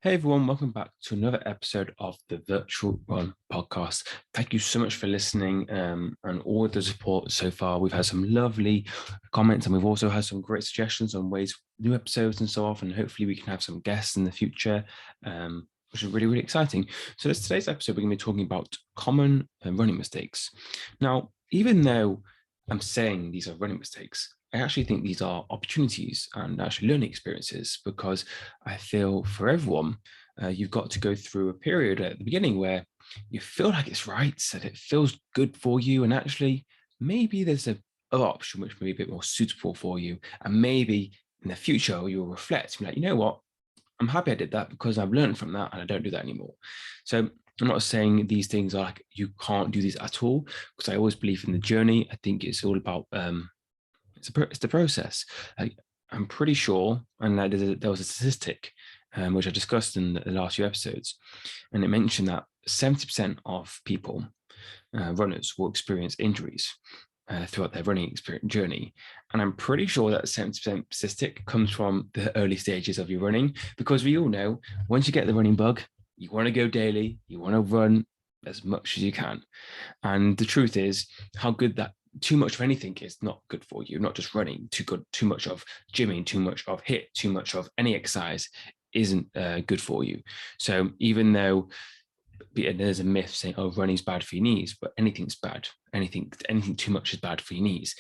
Hey everyone, welcome back to another episode of the Virtual Run podcast. Thank you so much for listening and all of the support so far. We've had some lovely comments and we've also had some great suggestions on ways, new episodes and so on. And hopefully we can have some guests in the future, which is really, really exciting. So today's episode, we're going to be talking about common running mistakes. Now, even though I'm saying these are running mistakes, I actually think these are opportunities and actually learning experiences because I feel for everyone, you've got to go through a period at the beginning where you feel like it's right, that it feels good for you, and actually maybe there's a other option which may be a bit more suitable for you, and maybe in the future you'll reflect and be like, you know what, I'm happy I did that because I've learned from that and I don't do that anymore. So I'm not saying these things are like you can't do these at all, because I always believe in the journey. I think it's all about it's the process. I'm pretty sure, and there was a statistic which I discussed in the last few episodes, and it mentioned that 70% of people, runners, will experience injuries throughout their running experience journey. And I'm pretty sure that 70% statistic comes from the early stages of your running, because we all know once you get the running bug, you want to go daily, you want to run as much as you can. And the truth is, how good that too much of anything is not good for you. Not just running, too much of gymming, too much of HIIT, too much of any exercise isn't good for you. So even though there's a myth saying, "Oh, running's bad for your knees," but anything's bad. Anything too much is bad for your knees.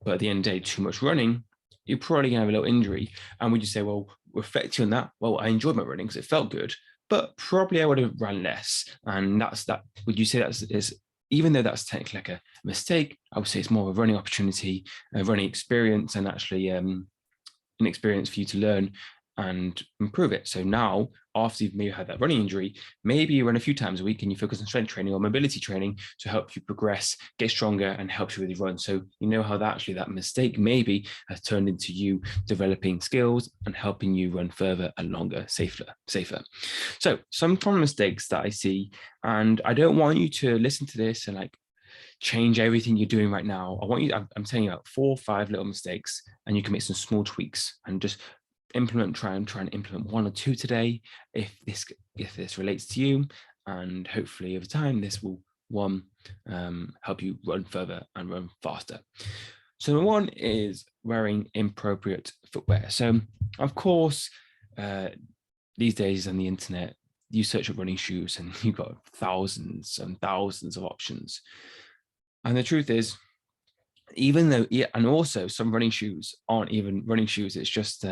But at the end of the day, too much running, you're probably gonna have a little injury. And would you say, well, reflecting on that, well, I enjoyed my running because it felt good, but probably I would have run less. And that's that. Would you say that's is even though that's technically like a mistake, I would say it's more of a running opportunity, a running experience, and actually an experience for you to learn and improve it. So now, after you've maybe had that running injury, maybe you run a few times a week and you focus on strength training or mobility training to help you progress, get stronger, and help you really run. So you know how that mistake maybe has turned into you developing skills and helping you run further and longer, safer. So some common mistakes that I see, and I don't want you to listen to this and like change everything you're doing right now. I'm telling you about 4 or 5 little mistakes, and you can make some small tweaks and just try and implement 1 or 2 today if this relates to you, and hopefully over time this will help you run further and run faster. So number one is wearing inappropriate footwear. So of course, these days on the internet, you search up running shoes and you've got thousands and thousands of options. And the truth is, even though, yeah, and also some running shoes aren't even running shoes. It's just,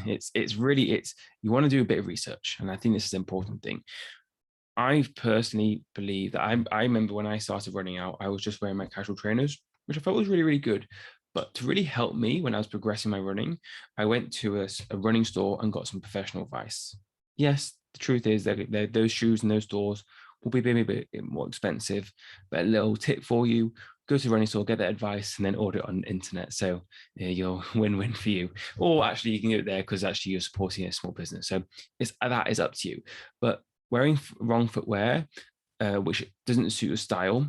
it's you want to do a bit of research, and I think this is an important thing. I personally believe that I remember when I started running out, I was just wearing my casual trainers, which I felt was really, really good. But to really help me when I was progressing my running, I went to a running store and got some professional advice. Yes, the truth is that those shoes in those stores will be maybe a bit more expensive, but a little tip for you: go to the running store, get that advice, and then order it on the internet. So yeah, you're win-win for you. Or actually, you can do it there because actually you're supporting a small business. So that is up to you. But wearing wrong footwear, which doesn't suit your style,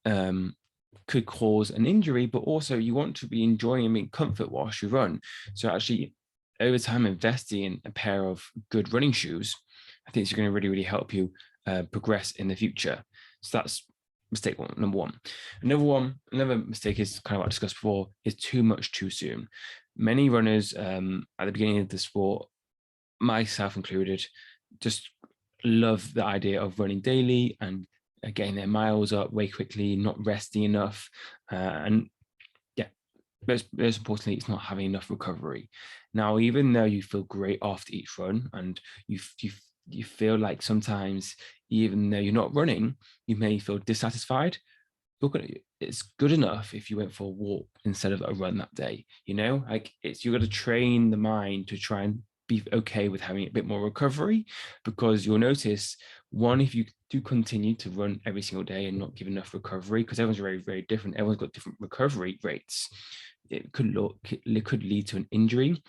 could cause an injury, but also you want to be enjoying and being comfort whilst you run. So actually, over time, investing in a pair of good running shoes, I think it's going to really, really help you progress in the future. So that's mistake number one. Another mistake is kind of what I discussed before, is too much too soon. Many runners at the beginning of the sport, myself included, just love the idea of running daily and getting their miles up way quickly, not resting enough. And yeah, most importantly, it's not having enough recovery. Now, even though you feel great after each run and you feel like sometimes, even though you're not running, you may feel dissatisfied. It's good enough if you went for a walk instead of a run that day. Like you've got to train the mind to try and be okay with having a bit more recovery, because you'll notice, one, if you do continue to run every single day and not give enough recovery, because everyone's very, very different, everyone's got different recovery rates, it could lead to an injury.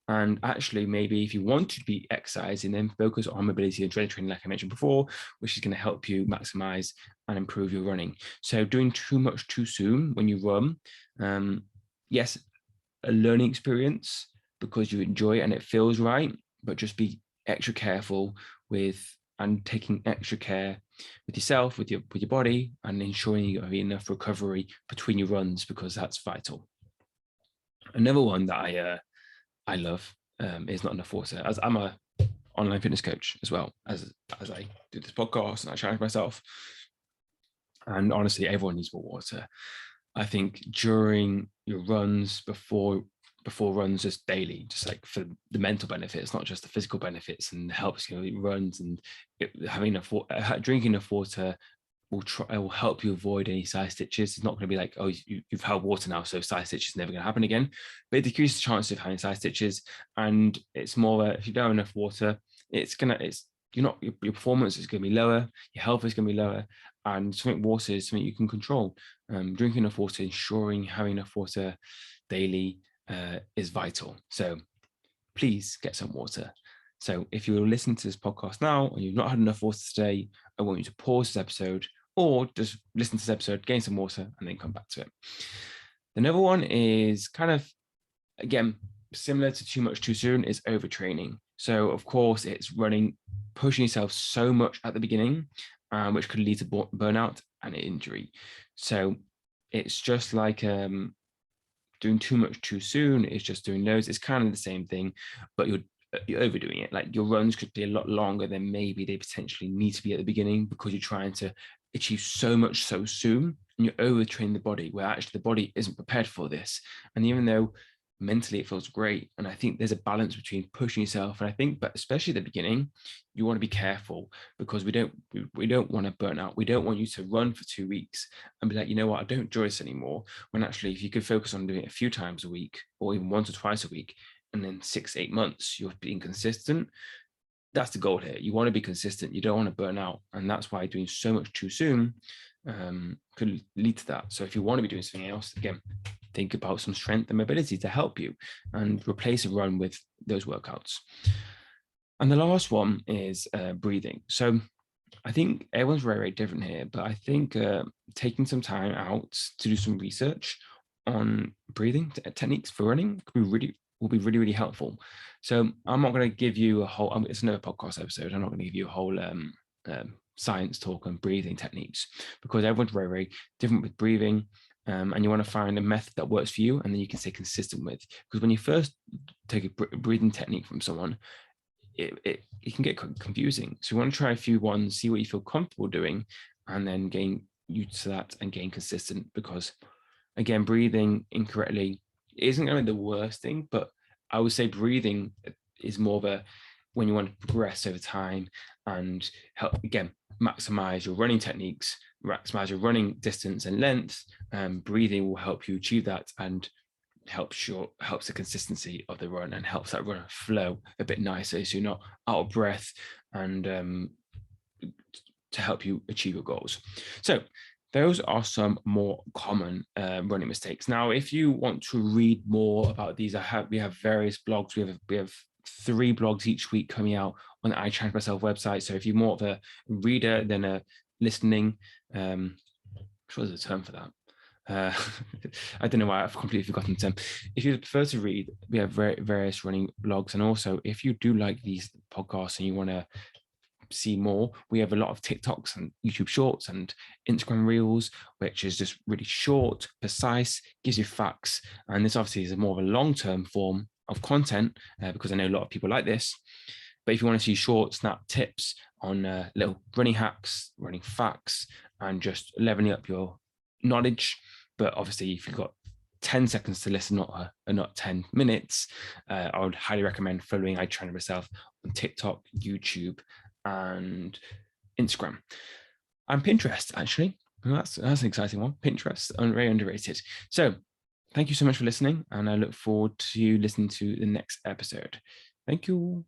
And actually, maybe if you want to be exercising, then focus on mobility and strength training, like I mentioned before, which is going to help you maximize and improve your running. So doing too much too soon when you run, yes, a learning experience because you enjoy it and it feels right, but just be extra careful and taking extra care with yourself, with your body, and ensuring you have enough recovery between your runs, because that's vital. Another one that I love is not enough water. As I'm a online fitness coach as well, as I do this podcast and I challenge myself. And honestly, everyone needs more water. I think during your runs, before runs, just daily, just like for the mental benefits, not just the physical benefits, and helps runs and having enough drinking enough water will help you avoid any side stitches. It's not going to be like, oh, you've held water now, so side stitches never going to happen again. But it decreases the chance of having side stitches, and it's more if you don't have enough water, your performance is going to be lower, your health is going to be lower, and water is something you can control. Drinking enough water, ensuring having enough water daily is vital. So please get some water. So if you're listening to this podcast now and you've not had enough water today, I want you to pause this episode, or just listen to this episode, gain some water, and then come back to it. Another one is kind of, again, similar to too much too soon, is overtraining. So of course it's pushing yourself so much at the beginning, which could lead to burnout and injury. So it's just like doing too much too soon is just doing loads. It's kind of the same thing, but you're overdoing it. Like your runs could be a lot longer than maybe they potentially need to be at the beginning, because you're trying to achieve so much so soon, and you're overtraining the body, where actually the body isn't prepared for this. And even though mentally it feels great, and I think there's a balance between pushing yourself, and I think, but especially at the beginning, you want to be careful, because we don't want to burn out. We don't want you to run for 2 weeks and be like, you know what, I don't enjoy this anymore, when actually if you could focus on doing it a few times a week, or even once or twice a week, and then 6-8 months you're being consistent, that's the goal here. You want to be consistent, you don't want to burn out, and that's why doing so much too soon could lead to that. So if you want to be doing something else, again, think about some strength and mobility to help you, and replace a run with those workouts. And the last one is breathing. So I think everyone's very, very different here, but I think taking some time out to do some research on breathing techniques for running will be really, really helpful. So I'm not going to give you a whole, it's another podcast episode, I'm not going to give you a whole science talk on breathing techniques, because everyone's very, very different with breathing. And you want to find a method that works for you, and then you can stay consistent with. Because when you first take a breathing technique from someone, it can get confusing. So you want to try a few ones, see what you feel comfortable doing, and then gain used to that and gain consistent. Because again, breathing incorrectly isn't going to be the worst thing, but I would say breathing is more of a, when you want to progress over time and help, again, maximize your running techniques, maximize your running distance and length, breathing will help you achieve that, and helps the consistency of the run, and helps that run flow a bit nicer, so you're not out of breath, and to help you achieve your goals. So those are some more common running mistakes. Now, if you want to read more about these, we have various blogs. We have 3 blogs each week coming out on the I Challenge Myself website. So if you're more of a reader than a listening, I'm sure there's a term for that. I don't know why I've completely forgotten the term. If you prefer to read, we have various running blogs. And also, if you do like these podcasts and you want to see more, we have a lot of TikToks and YouTube shorts and Instagram reels, which is just really short, precise, gives you facts. And this obviously is more of a long-term form of content, because I know a lot of people like this. But if you want to see short, snap tips on little running hacks, running facts, and just leveling up your knowledge, but obviously if you've got 10 seconds to listen, not 10 minutes, I would highly recommend following I Challenge Myself on TikTok, YouTube, and Instagram, and Pinterest. Actually, that's an exciting one. Pinterest, very underrated. So thank you so much for listening, and I look forward to you listening to the next episode. Thank you.